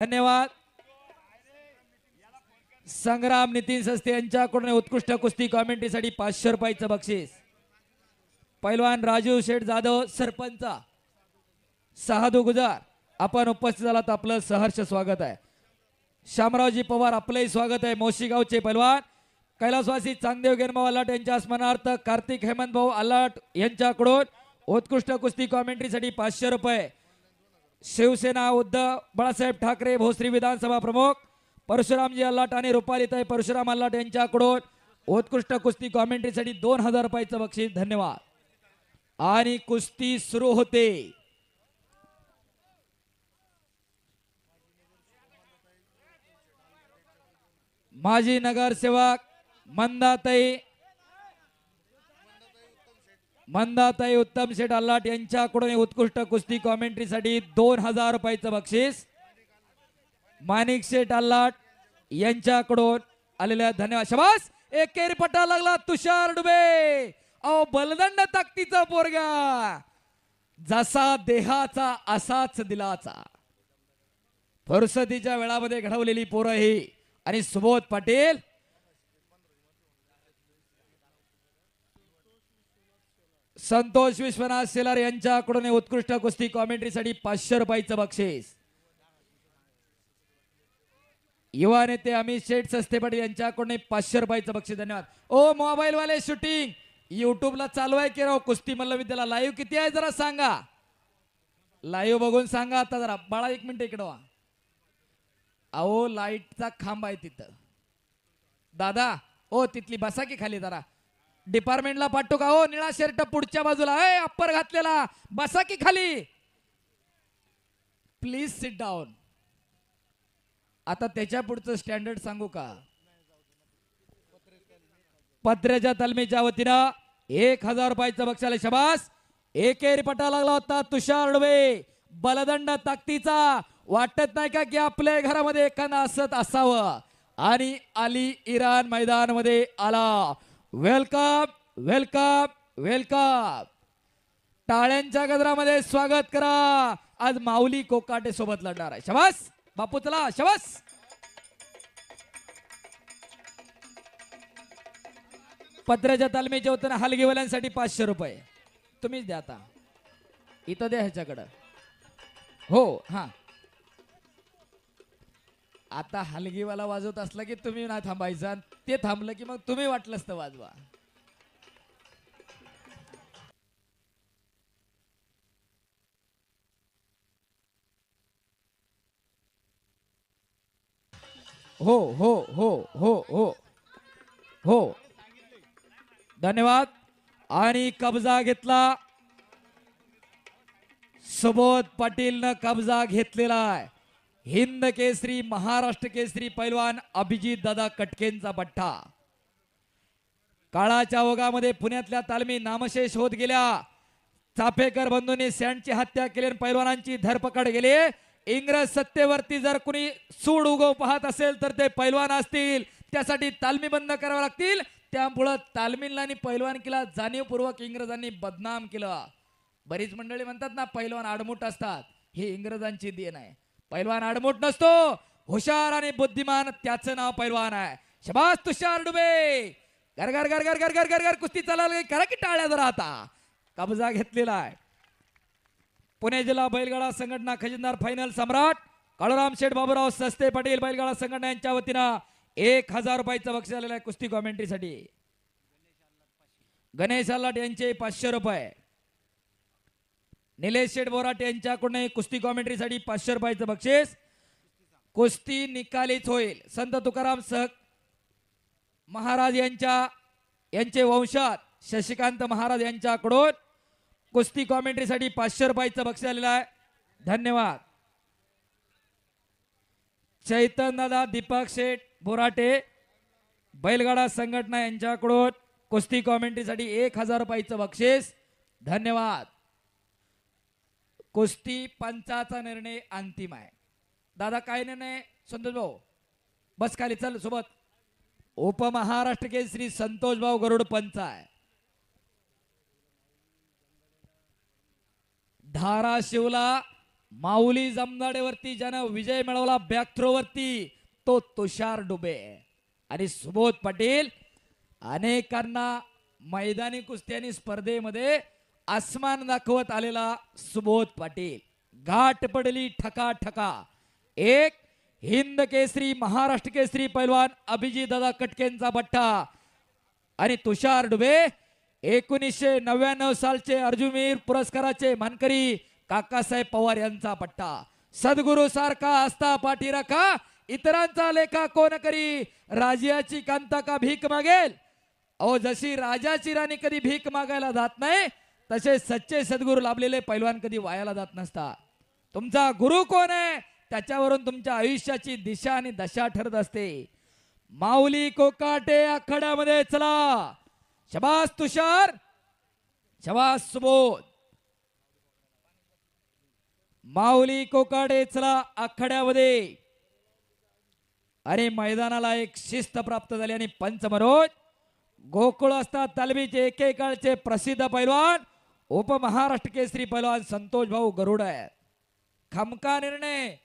धन्यवाद. संग्राम नितीन सस्ते यांच्याकडून उत्कृष्ट कुस्ती कॉमेंट्रीसाठी 500 रुपयाचं बक्षीस. पैलवान राजू शेठ जाधव सरपंच सहादू गुजार आपण उपस्थित झालात, आपलं सहर्ष स्वागत आहे. शामरावजी पवार आपलंही स्वागत आहे. मोशीगावचे पैलवान कैलासवासी चांगदेव गेनभाऊ आलाट यांच्या स्मरणार्थ कार्तिक हेमंत भाऊ आलाट यांच्याकडून उत्कृष्ट कुस्ती कॉमेंट्रीसाठी 500 रुपये. शिवसेना उद्धव बाळासाहेब ठाकरे भोसरी विधानसभा प्रमुख परशुरामजी आलाट आणि रुपालीताई परशुराम आलाट यांच्याकडून उत्कृष्ट कुस्ती कॉमेंट्रीसाठी 2000 रुपयाचं बक्षीस. धन्यवाद. आणि कुस्ती सुरू होते. माजी नगरसेवक मंदाताई उत्तम शेठ आलाट यांच्याकडून उत्कृष्ट कुस्ती कॉमेंट्रीसाठी 2000 रुपयाचं बक्षीस. माणिक शेठ आलाट यांच्याकडून आलेल्या धन्यवाद. शबास. एकेरी पट्टा लागला तुषार डुबे. अहो बलदंड ताकदीचा पोरगा, जसा देहाचा असाच दिलाचा. फुरसतीच्या वेळामध्ये घडवलेली पोरं ही. आणि सुबोध पाटील संतोष विश्वनाथ शेलार यांच्याकडून उत्कृष्ट कुस्ती कॉमेंट्रीसाठी 500 रुपयाचं बक्षीस. युवा नेते अमित शेठ सस्ते पाटील यांच्याकडून 500 रुपयाचं बक्षीस. धन्यवाद. ओ मोबाईल वाले शूटिंग युट्यूबला चालू आहे की राव कुस्ती मल्ल विद्याला लाईव्ह किती आहे जरा सांगा. लाईव्ह बघून सांगा. आता जरा बाळा 1 मिनिट इकडे वा. अहो लाईटचा खांब आहे तिथं दादा. ओ तिथली बसा की खाली जरा. डिपार्टमेंटला पाठवू का? हो निळा शर्ट पुढच्या बाजूला अप्पर घातलेला बसा की खाली. Please sit down. आता त्याच्या पुढचं स्टँडर्ड सांगू का? पत्र्याच्या तालमीच्या वतीनं 1000 रुपयाचं बक्षीस आले. शबास. एकेरी पटा लागला होता तुषार डुबे. बलदंड ताकदीचा. वाटत नाही का की आपल्या घरामध्ये एखादा असत असावं. आणि अली इराण मैदान मध्ये आला. Welcome welcome welcome. टाळ्यांच्या गजरामध्ये स्वागत करा. आज माऊली कोकाटे सोबत लढणार आहे. शबास बापू चला. शबास. पत्र्याच्या तालमीच्या वतीनं हलगीवाल्यांसाठी 500 रुपये. तुम्हीच द्या आता. इथं द्या ह्याच्याकडं. हो हा. आता हलगीवाला वाजवत असला की तुम्ही नाही थांबायचा. ते थांबलं की मग तुम्ही वाटलंच तर वाजवा. हो हो हो हो हो हो. धन्यवाद. आणि कब्जा घेतला. सुबोध पाटीलनं कब्जा घेतलेला आहे. हिंद केसरी महाराष्ट्र केसरी पैलवान अभिजित दादा कटकेंचा पट्टा. काळाच्या ओघामध्ये पुण्यातल्या तालमी नामशेष होत गेल्या. चाफेकर बंधूंनी सॅन्डची हत्या केली आणि पैलवानांची धरपकड केली. इंग्रज सत्तेवरती जर कुणी सूड उगव पाहत असेल तर ते पैलवान असतील. त्यासाठी तालमी बंद कराव्या लागतील. त्यामुळं तालमीला आणि पैलवानकीला जाणीवपूर्वक इंग्रजांनी बदनाम केलं. बरीच मंडळी म्हणतात ना पैलवान आडमुठ असतात. ही इंग्रजांची देण आहे. पैलवान आडमुठ नसतो. हुशार आणि बुद्धिमान त्याचं नाव पैलवान आहे. शबास तुषार डुबे. घर घर घर घर घर घर घर घर कुस्ती चालायला करा की टाळ्या जरा. आता कब्जा घेतलेला आहे. पुणे जिल्हा बैलगाडा संघटना खजिनदार फायनल सम्राट काळूराम शेठ बाबूराव सस्ते पाटील बैलगाडा संघटना यांच्या वतीनं 1000 रुपयाचं बक्षीस आलेलं आहे कुस्ती कॉमेंट्रीसाठी. गणेश आलाट यांचे 500 रुपये. निलेश शेठ बोराट यांच्याकडून कुस्ती कॉमेंट्रीसाठी 500 रुपयाचं बक्षीस. कुस्ती निकालीच होईल. संत तुकाराम सह महाराज यांचे वंशात शशिकांत महाराज यांच्याकडून कुस्ती कॉमेंट्रीसाठी 500 रुपयाचं बक्षीस आलेलं आहे. धन्यवाद. चैतन दादा दीपक शेठ बोराटे बैलगाडा संघटना यांच्याकडून कुस्ती कॉमेंट्रीसाठी 1000 रुपयाचं बक्षीस. धन्यवाद. कुस्ती पंचाचा निर्णय अंतिम आहे. दादा काय निर्णय? संतोष भाऊ बस खाली चल सोबत. उपमहाराष्ट्र केसरी संतोष भाऊ गरुड पंच आहे. धाराशिवला माऊली जमदाडेवरती ज्यानं विजय मिळवला बॅक थ्रो वरती तो तुषार डुबे आणि सुबोध पाटील अनेकांना मैदानी कुस्ती आणि स्पर्धेमध्ये आसमान दाखवत आलेला सुबोध पाटील. घाट पडली ठका ठका. एक हिंद केसरी महाराष्ट्र केसरी पैलवान अभिजित दादा कटकेंचा बट्टा आणि तुषार डुबे 1999 सालचे अर्जुनवीर पुरस्काराचे मानकरी काकासाहेब पवार यांचा पट्टा. सद्गुरु सारखा असता पाठी राखा इतरांचा लेखा कोण करी राजाची कांता का भीक मागेल. अहो जशी राजाची राणी कधी भीक मागायला जात नाही तसे सच्चे सद्गुरू लाभलेले पैलवान कधी वायाला जात नसतात. तुमचा गुरु कोण आहे त्याच्यावरून तुमच्या आयुष्याची दिशा आणि दशा ठरत असते. माऊली कोकाटे आखाड्यामध्ये चला. शबास तुषार, शबास सुबोध. माऊली कोकाटे चला आखाड्यामध्ये. आणि मैदानाला एक शिस्त प्राप्त झाली आणि पंच मनोज गोकुळ असतात तालमीचे एकेकाळचे प्रसिद्ध पैलवान उपमहाराष्ट्र केसरी पैलवान संतोष भाऊ गरुड आहेत. खमका निर्णय.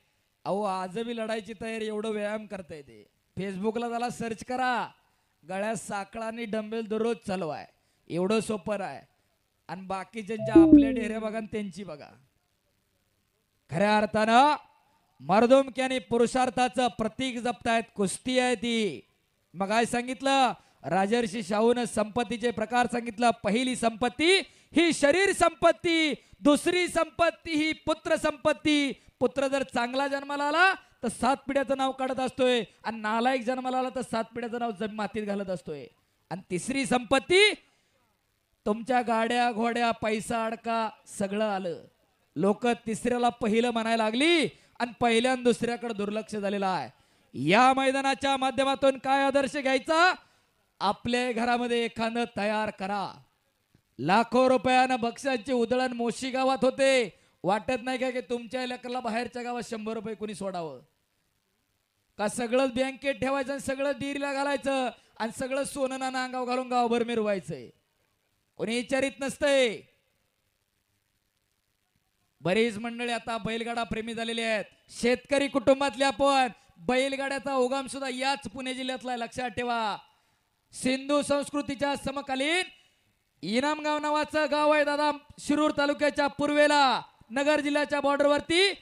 अहो आजही लढायची तयारी एवढं व्यायाम करता येते. फेसबुकला त्याला सर्च करा. गळ्यात साखळा आणि डंबेल दररोज चालू आहे. एवढं सोपं आहे. आणि बाकीच्यांच्या आपल्या डेऱ्या बघा त्यांची बघा. खऱ्या अर्थानं मर्दुमकी आणि पुरुषार्थाचं प्रतीक जपतायत. कुस्ती आहे ती. मग काय सांगितलं राजर्षी शाहून संपत्तीचे प्रकार सांगितलं. पहिली संपत्ती ही शरीर संपत्ती, दुसरी संपत्ती ही पुत्र संपत्ती. पुत्र जर चांगला जन्माला आला तर 7 पिढ्याचं नाव काढत असतोय आणि नालायक जन्माला आला तर 7 पिढ्याचं नाव मातीत घालत असतोय. आणि तिसरी संपत्ती तुमच्या गाड्या घोड्या पैसा अडका सगळं आलं. लोक तिसऱ्याला पहिलं म्हणायला लागली आणि पहिल्या दुसऱ्याकडे दुर्लक्ष झालेलं आहे. या मैदानाच्या माध्यमातून काय आदर्श घ्यायचा आपल्या घरामध्ये एखादं तयार करा. लाखो रुपयानं बक्षांची उधळण मोशी गावात होते. वाटत नाही का की तुमच्या लेकरला बाहेरच्या गावात 100 रुपये कोणी सोडावं का. सगळं बँकेत ठेवायचं आणि सगळं डिरीला घालायचं आणि सगळं सोनं नाना अंगाव घालून गावभर मिरवायचंय. कोणी विचारित नसतंय. बरीच मंडळी आता बैलगाडा प्रेमी झालेली आहेत. शेतकरी कुटुंबातले आपण. बैलगाड्याचा उगम सुद्धा याच पुणे जिल्ह्यातला लक्षात ठेवा. सिंधू संस्कृतीच्या समकालीन इनामगाव नावाचं गाव आहे दादा शिरूर तालुक्याच्या पूर्वेला नगर जिल्ह्याच्या बॉर्डरवरती.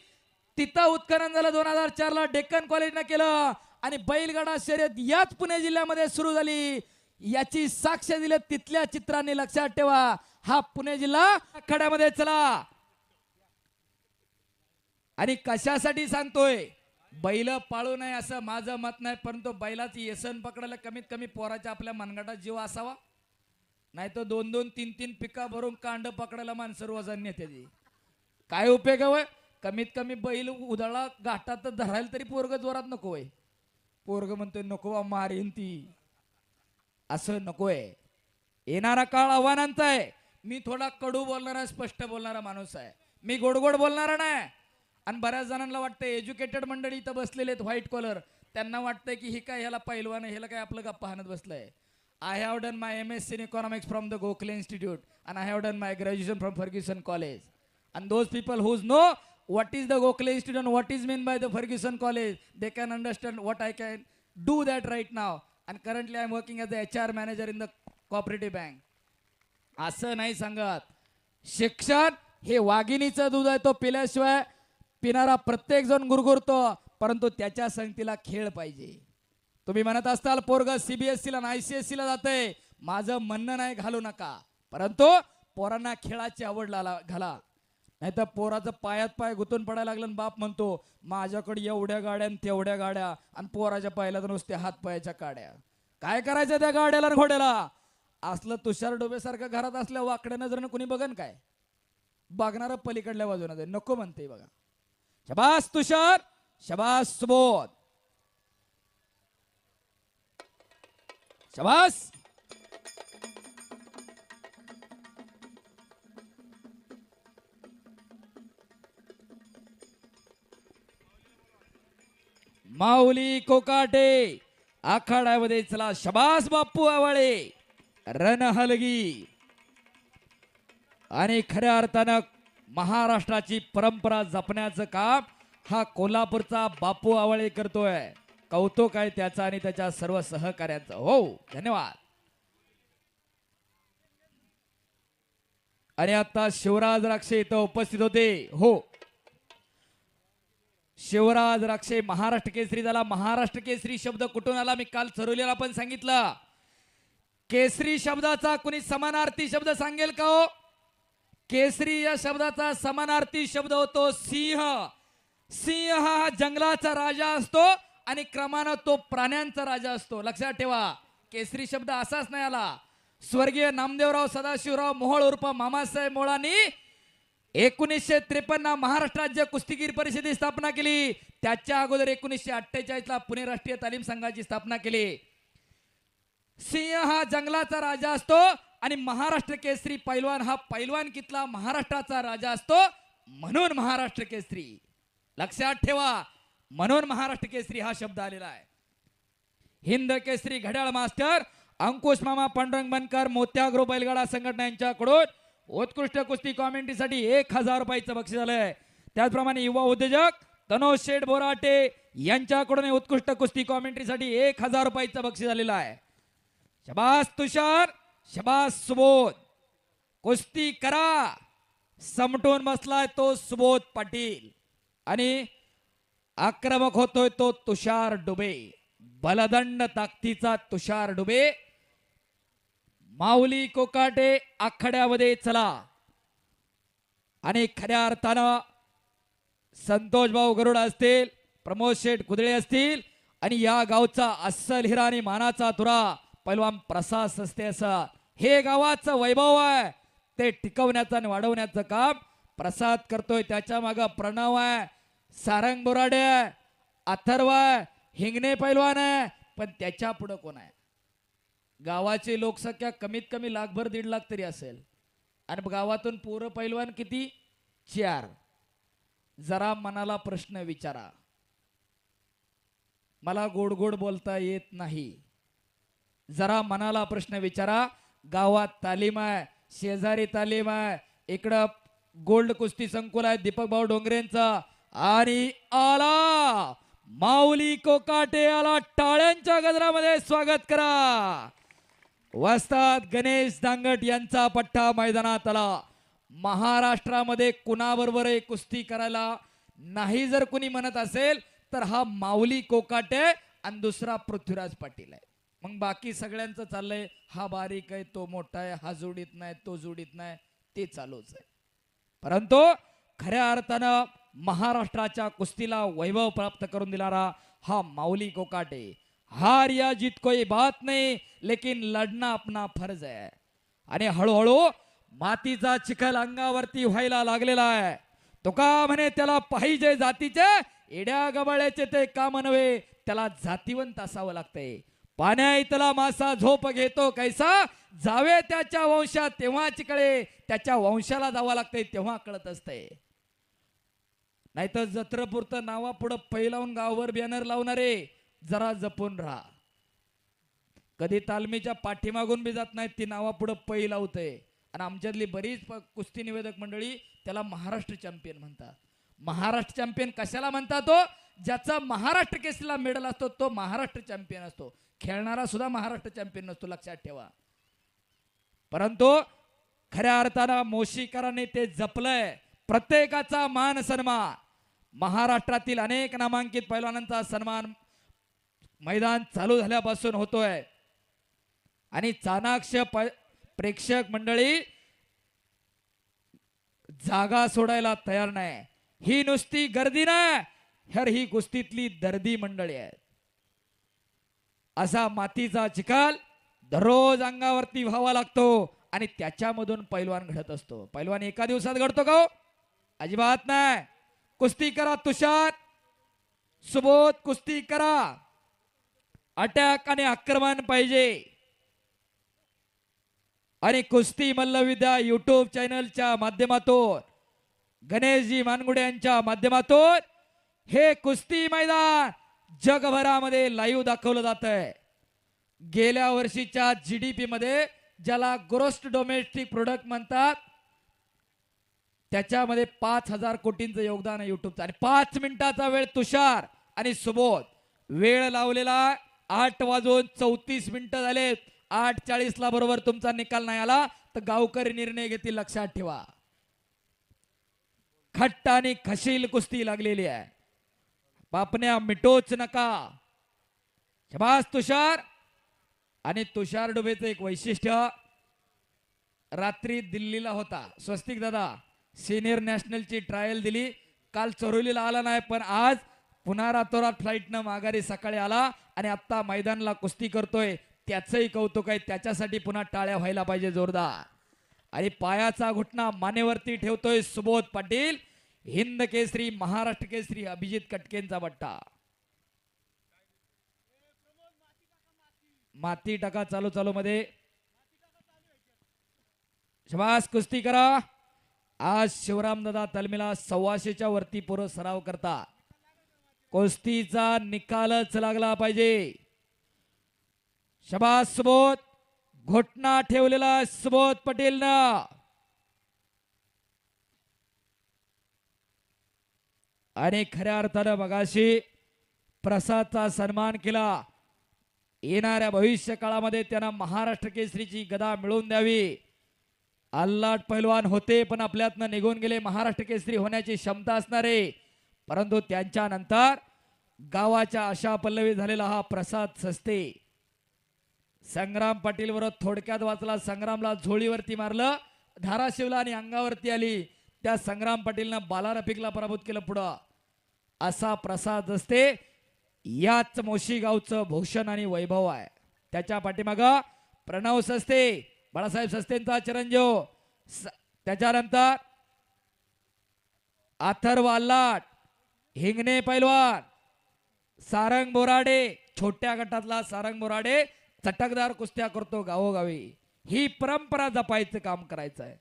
तिथं उत्खनन झालं 2004 ला डेक्कन कॉलेजनं केलं आणि बैलगाडा शर्यत याच पुणे जिल्ह्यामध्ये सुरू झाली. याची साक्ष दिली तिथल्या चित्रांनी. लक्षात ठेवा हा पुणे जिल्हा आखाड्यामध्ये चला. आणि कशासाठी सांगतोय बैल पाळू नये असं माझं मत नाही, परंतु बैलाची येसन पकडायला कमीत कमी पोराच्या आपल्या मनगटात जीव असावा. नाही तर 2-2, 3-3 पिका भरून कांड पकडायला माणसं रोजान नेते. काय उपयोग आहे. कमीत कमी बैल उधळा घाटात धरायला तरी पोरग जोरात नकोय. पोरग म्हणतोय नको मारीन ती. असं नकोय. येणारा काळ आव्हानांचा आहे. मी थोडा कडू बोलणारा स्पष्ट बोलणारा माणूस आहे. मी गोडगोड बोलणारा नाही. आणि बऱ्याच जणांना वाटतं एज्युकेटेड मंडळी इथं बसलेले आहेत व्हाईट कॉलर त्यांना वाटतंय की ही काय ह्याला पैलवान आहे ह्याला काय आपलं गप्पा हाणत बसलंय. I have done my MSc in economics from the Gokhale Institute and I have done my graduation from Ferguson College. And those people who know what is the Gokhale Institute and what is meant by the Ferguson College, they can understand what I can do that right now. And currently I am working as the HR manager in the cooperative bank. असं नाही सांगत. शिक्षण हे वाघिणीचं दूध आहे. तो पिल्याशिवाय पिणारा प्रत्येक जण गुरगुरतो, परंतु त्याच्या संगतीला खेळ पाहिजे. तुम्ही म्हणत असताल पोरग CBSE ला नाही ICSE ला जाते. माझं म्हणणं नाही घालू नका, परंतु पोरांना खेळाची आवड घाला. नाही तर पोराचं पायात पाय गुतून पडायला लागलं बाप म्हणतो माझ्याकडे एवढ्या गाड्या तेवढ्या गाड्या आणि पोराच्या पायाला तर नुसत्या हात पायाच्या काड्या. काय करायचं त्या गाड्याला घोड्याला. असलं तुषार डोबे सारखं घरात असल्या वाकड्या नजरेनं कुणी बघन काय. बघणार पलीकडल्या बाजूने नको म्हणते बघा. शबास तुषार, शबास सुबोध, शबास. माऊली कोकाटे आखाड्यामध्ये चला. शबास बाप्पू आवाळे रण हलगी. आणि खऱ्या अर्थानं महाराष्ट्राची परंपरा जपण्याचं काम हा कोल्हापूरचा बापू आवळे करतोय. कौतुक आहे त्याचा आणि त्याच्या सर्व सहकार्यांचं. हो, धन्यवाद. आणि आता शिवराज राक्षे इथं उपस्थित होते. हो, शिवराज राक्षे महाराष्ट्र केसरी झाला. महाराष्ट्र केसरी शब्द कुठून आला मी काल चरवलेला पण सांगितलं. केसरी शब्दाचा कुणी समानार्थी शब्द सांगेल का हो? केसरी या शब्दाचा समानार्थी शब्द होतो सिंह. सिंह हा जंगलाचा राजा असतो आणि क्रमानं तो प्राण्यांचा राजा असतो. लक्षात ठेवा, केसरी शब्द असाच नाही आला. स्वर्गीय नामदेवराव सदाशिवराव मोहोळ उर्फ मामासाहेब मोळांनी 1953 महाराष्ट्र राज्य कुस्तीगीर परिषदेची स्थापना केली. त्याच्या अगोदर 1948 ला पुणे राष्ट्रीय तालीम संघाची स्थापना केली. सिंह हा जंगलाचा राजा असतो आणि महाराष्ट्र केसरी पैलवान हा पैलवानकीतला महाराष्ट्राचा राजा असतो, म्हणून महाराष्ट्र केसरी. लक्षात ठेवा, म्हणून महाराष्ट्र केसरी हा शब्द आलेला आहे. हिंद केसरी घड्याळ मास्टर अंकुश मामा पांडुरंग बनकर मोत्याग्रो बैलगाडा संघटना यांच्याकडून उत्कृष्ट कुस्ती कॉमेंट्रीसाठी 1000 रुपयाचं बक्षीस झालंय. त्याचप्रमाणे युवा उद्योजक तनोज शेठ बोराटे यांच्याकडून उत्कृष्ट कुस्ती कॉमेंट्रीसाठी 1000 रुपयाचं बक्षीस झालेलं आहे. शबास तुषार, शबास सुबोध. कुस्ती करा. समटून बसलाय तो सुबोध पाटील आणि आक्रमक होतोय तो तुषार डुबे. बलदंड ताकदीचा तुषार डुबे. माऊली कोकाटे आखाड्यामध्ये चला. आणि खऱ्या अर्थानं संतोष भाऊ गरुड असतील, प्रमोद शेठ कुदळे असतील आणि या गावचा अस्सल हिरा आणि मानाचा तुरा पैलवान प्रसाद सस्ते असं हे गावाचं वैभव आहे. ते टिकवण्याचं आणि वाढवण्याचं काम प्रसाद करतोय. त्याच्या मागं प्रणव आहे, सारंग बोराडे आहे, अथर्व आहे, हिंगणे पैलवान आहे. पण त्याच्या पुढे कोण आहे? गावाची लोकसंख्या कमीत कमी 1,00,000-1,50,000 तरी असेल आणि गावातून पोरं पैलवान किती? 4. जरा मनाला प्रश्न विचारा. मला गोड गोड बोलता येत नाही. जरा मनाला प्रश्न विचारा. गावात तालीम आहे, शेजारी तालीम आहे, इकडं गोल्ड कुस्ती संकुल आहे दीपक भाऊ डोंगरेंचा आणि आला माऊली कोकाटे. आला, टाळ्यांच्या गजरामध्ये स्वागत करा. वस्ताद गणेश दांगट यांचा पट्टा मैदानात आला. महाराष्ट्रामध्ये कुणाबरोबर कुस्ती करायला नाही जर कुणी म्हणत असेल तर हा माऊली कोकाटे आणि दुसरा पृथ्वीराज पाटील आहे. मग बाकी सगळ्यांचं चाललंय हा बारीक आहे, तो मोठा आहे, हा जोडीत नाही, तो जोडीत नाही, ते चालूच आहे. परंतु खऱ्या अर्थानं महाराष्ट्राच्या कुस्तीला वैभव प्राप्त करून दिणारा हा माऊली कोकाटे. हार या जीत कोई बात नहीं, लेकिन लढना अपना फर्ज है. आणि हळूहळू मातीचा चिखल अंगावरती व्हायला लागलेला आहे. तुका म्हणे त्याला पाहिजे जातीचे, एड्या गबाळ्याचे ते काम नव्हे, त्याला जातीवंत असावं लागतंय. पाण्या इथला मासा झोप घेतो कैसा, जावे त्याच्या वंशात तेव्हा चिकळे, त्याच्या वंशाला जावं लागतंय तेव्हा कळत असतंय. नाहीतर जत्रपुरतं नावा पुढं पै लावून गावभर बॅनर लावणारे जरा जपून राहा. कधी तालमीच्या पाठीमागून बी जात नाहीत, ती नावा पुढं पै लावतंय. आणि आमच्यातली बरीच कुस्ती निवेदक मंडळी त्याला महाराष्ट्र चॅम्पियन म्हणतात. महाराष्ट्र चॅम्पियन कशाला म्हणतात? तो ज्याचा महाराष्ट्र केसरीला मेडल असतो तो महाराष्ट्र चॅम्पियन असतो. खेळणारा सुद्धा महाराष्ट्र चॅम्पियन नसतो, लक्षात ठेवा. परंतु खऱ्या अर्थानं मोशीकरांनी ते जपलंय. प्रत्येकाचा मान सन्मान. महाराष्ट्रातील अनेक नामांकित पैलवानांचा सन्मान मैदान चालू झाल्यापासून होतोय. आणि चाणाक्ष प्रेक्षक मंडळी जागा सोडायला तयार नाही. ही नुसती गर्दी नाही, तर ही कुस्तीतली दर्दी मंडळी आहे. असा मातीचा चिखल दररोज अंगावरती व्हावा लागतो आणि त्याच्यामधून पैलवान घडत असतो. पैलवान एका दिवसात घडतो का? अजिबात नाही. कुस्ती करा तुषार, सुबोध, कुस्ती करा. अटॅक आणि आक्रमण पाहिजे. आणि कुस्ती मल्लविद्या युट्यूब चॅनलच्या माध्यमातून, गणेशजी मानगुडे यांच्या माध्यमातून हे कुस्ती मैदान जगभरामध्ये लाईव्ह दाखवलं जात आहे. गेल्या वर्षीच्या GDP मध्ये ज्याला ग्रोस डोमेस्टिक प्रोडक्ट म्हणतात त्याच्यामध्ये 5,000 कोटींचं योगदान आहे युट्यूबचं. आणि 5 मिनिटाचा वेळ तुषार आणि सुबोध. वेळ लावलेला 8:34 झाले. 8:40 बरोबर तुमचा निकाल नाही आला तर गावकरी निर्णय घेतील, लक्षात ठेवा. खट्ट आणि खशील कुस्ती लागलेली आहे. बापण्या मिटोच नका. शबास तुषार. आणि तुषार डुबेचं एक वैशिष्ट्य, रात्री दिल्लीला होता स्वस्तिक दादा, सिनियर नॅशनलची ट्रायल दिली. काल चरोलीला आला नाही, पण आज पुन्हा रातोरात फ्लाईटनं माघारी सकाळी आला आणि आत्ता मैदानला कुस्ती करतोय. त्याचंही कौतुक आहे. त्याच्यासाठी पुन्हा टाळ्या व्हायला पाहिजे जोरदार. आणि पायाचा घुटणा मानेवरती ठेवतोय सुबोध पाटील. हिंद केसरी, महाराष्ट्र केसरी अभिजित कटकेंचा बट्टा. माती टाका चालू चालू मध्ये. शबास कुस्ती करा. आज शिवरामदादा तालमीला 125च्या वरती पूर्व सराव करता. कुस्तीचा निकालच लागला पाहिजे. शबास सुबोध. घोटणा ठेवलेला सुबोध पटेल ना. आणि खऱ्या अर्थानं बघाशी प्रसादचा सन्मान केला. येणाऱ्या भविष्य काळामध्ये त्यांना महाराष्ट्र केसरीची गदा मिळवून द्यावी. अल्लाट पैलवान होते पण आपल्यातनं निघून गेले. महाराष्ट्र केसरी होण्याची क्षमता असणारे, परंतु त्यांच्या नंतर गावाच्या आशा पल्लवी झालेला हा प्रसाद सस्ते. संग्राम पाटील बरोबर थोडक्यात वाचला. संग्रामला झोळीवरती मारलं, धाराशिवला आणि अंगावरती आली. त्या संग्राम पाटीलनं बाला रफिकला पराभूत केलं पुढं. असा प्रसाद असते. याच मोशी गावचं भूषण आणि वैभव आहे. त्याच्या पाठीमाग प्रणव सस्ते, बाळासाहेब सस्तेंचा चिरंजीव. त्याच्यानंतर अथर्व अल्लाट, हिंगणे पैलवान, सारंग बोराडे, छोट्या गटातला सारंग बोराडे चटकदार कुस्त्या करतो गावोगावी. ही परंपरा जपायचं काम करायचं आहे.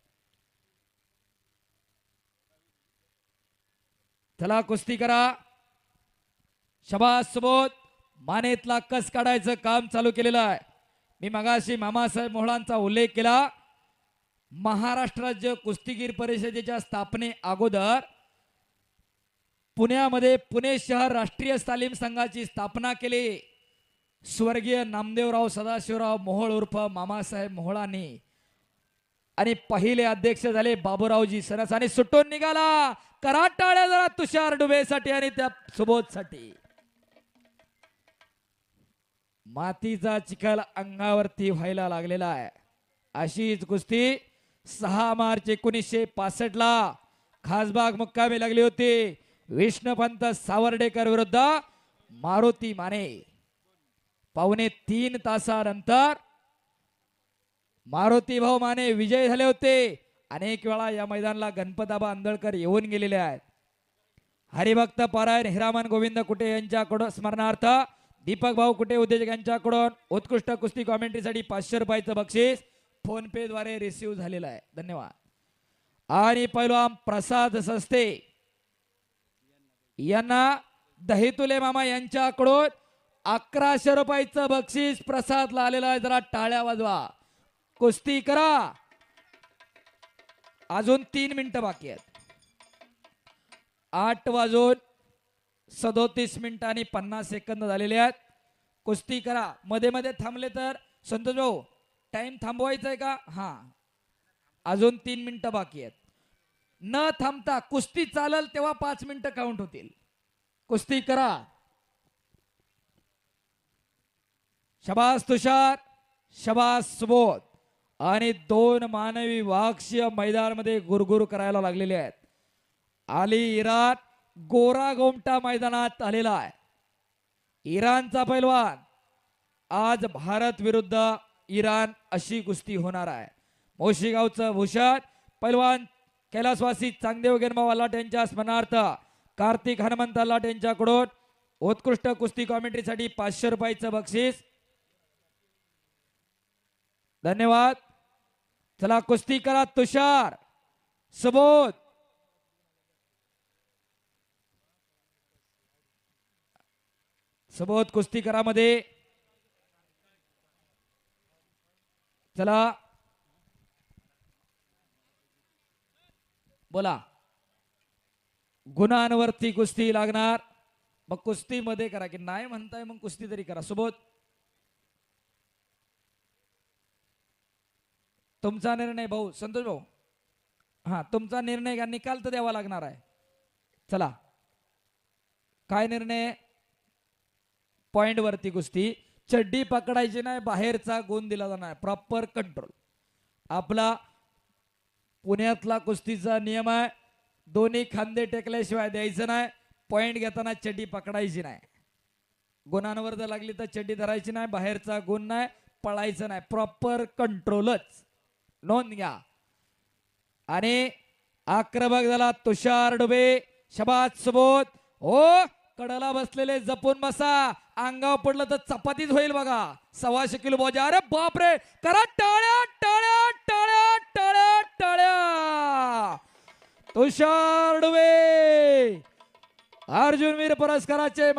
चला कुस्ती करा. शबास सुबोध. मानेतला कस काढायचं काम चालू केलेलं आहे. मी मगाशी मामासाहेब मोहळांचा उल्लेख केला. महाराष्ट्र राज्य कुस्तीगीर परिषदेच्या स्थापने अगोदर पुण्यामध्ये पुणे शहर राष्ट्रीय तालीम संघाची स्थापना केली. स्वर्गीय नामदेवराव सदाशिवराव मोहोळ उर्फ मामासाहेब मोहोळांनी. आणि पहिले अध्यक्ष झाले बाबूरावजी सरस. आणि सुटून निघाला. कराटाळ्या जरा तुषार डुबेसाठी आणि त्या सुबोधसाठी. मातीचा चिखल अंगावरती व्हायला लागलेला आहे. अशीच कुस्ती 6 मार्च 1965 ला खासबाग मुक्कामी लागली होती. विष्णुपंत सावर्डेकर विरुद्ध मारुती माने. 2.25 तासानंतर मारुती भाऊ माने विजय झाले होते. अनेक वेळा या मैदानाला गणपताबा आंदळकर येऊन गेलेले आहेत. हरिभक्त पारायण हिरामन गोविंद कुटे यांच्याकडून स्मरणार्थ दीपक भाऊ कुटे उद्योजक यांच्याकडून उत्कृष्ट कुस्ती कॉमेंट्रीसाठी 500 रुपयाचं बक्षीस फोन पे द्वारे रिसीव झालेलं आहे. धन्यवाद. आणि पैलवान प्रसाद सस्ते यांना दहीतुले मामा यांच्याकडून 1100 रुपयाचं बक्षीस प्रसादला आलेलं आहे. जरा टाळ्या वाजवा. कुस्ती करा. अजून 3 मिनिटं बाकी आहेत. 8:37 झालेले आहेत. कुस्ती करा. मध्ये मध्ये थांबले तर संतोष भाऊ टाइम थांबवायचा आहे का? हा, अजून 3 मिनिटं बाकी आहेत. न थांबता कुस्ती चालल तेव्हा 5 मिनिटं काउंट होतील. कुस्ती करा. शबास तुषार, शबास सुबोध. आणि 2 मानवी वाक्षीय मैदानामध्ये गुरगुर करायला लागलेले आहेत. अली इराण गोरा गोमटा मैदानात आलेला आहे. इराणचा पैलवान. आज भारत विरुद्ध इराण अशी कुस्ती होणार आहे. मोशीगावचं भूषण पैलवान कैलासवासी चांगदेव गेनभाऊ अल्लाट यांच्या स्मरणार्थ कार्तिक हनुमंत अल्लाट यांच्याकडून उत्कृष्ट कुस्ती कॉमेंट्रीसाठी 500 रुपयाचं बक्षीस. धन्यवाद. चला कुस्ती करा. तुषार, सुबोध. सुबोध कुस्ती करा मध्ये. चला बोला. गुणांवरती कुस्ती लागणार. मग कुस्ती मध्ये करा की नाही म्हणताय मग कुस्ती तरी करा. सुबोध तुमचा निर्णय भाऊ. संतोष भाऊ हा तुमचा निर्णय का निकाल तर द्यावा लागणार आहे. चला काय निर्णय. पॉइंट वरती कुस्ती. चड्डी पकडायची नाही. बाहेरचा गुण दिला जाणार. Proper control. आपला पुण्यातला कुस्तीचा नियम आहे. दोन्ही खांदे टेकल्याशिवाय द्यायचं नाही. पॉइंट घेताना चड्डी पकडायची नाही. गुणांवर जर लागली तर चड्डी धरायची नाही. बाहेरचा गुण नाही. पळायचं नाही. प्रॉपर कंट्रोलच. नोंद घ्या. आणि आक्रमक झाला तुषार डुबे. शबाद सुबोध. हो कडला बसलेले जपून बसा. अंगावर पडलं तर चपातीच होईल बघा. 125 किलो बोजा. अरे बापरे. करा टाळ्या टाळ्या टाळ्या टाळ्या टाळ्या. तुषार डुबे अर्जुनवीर पुरस्काराचे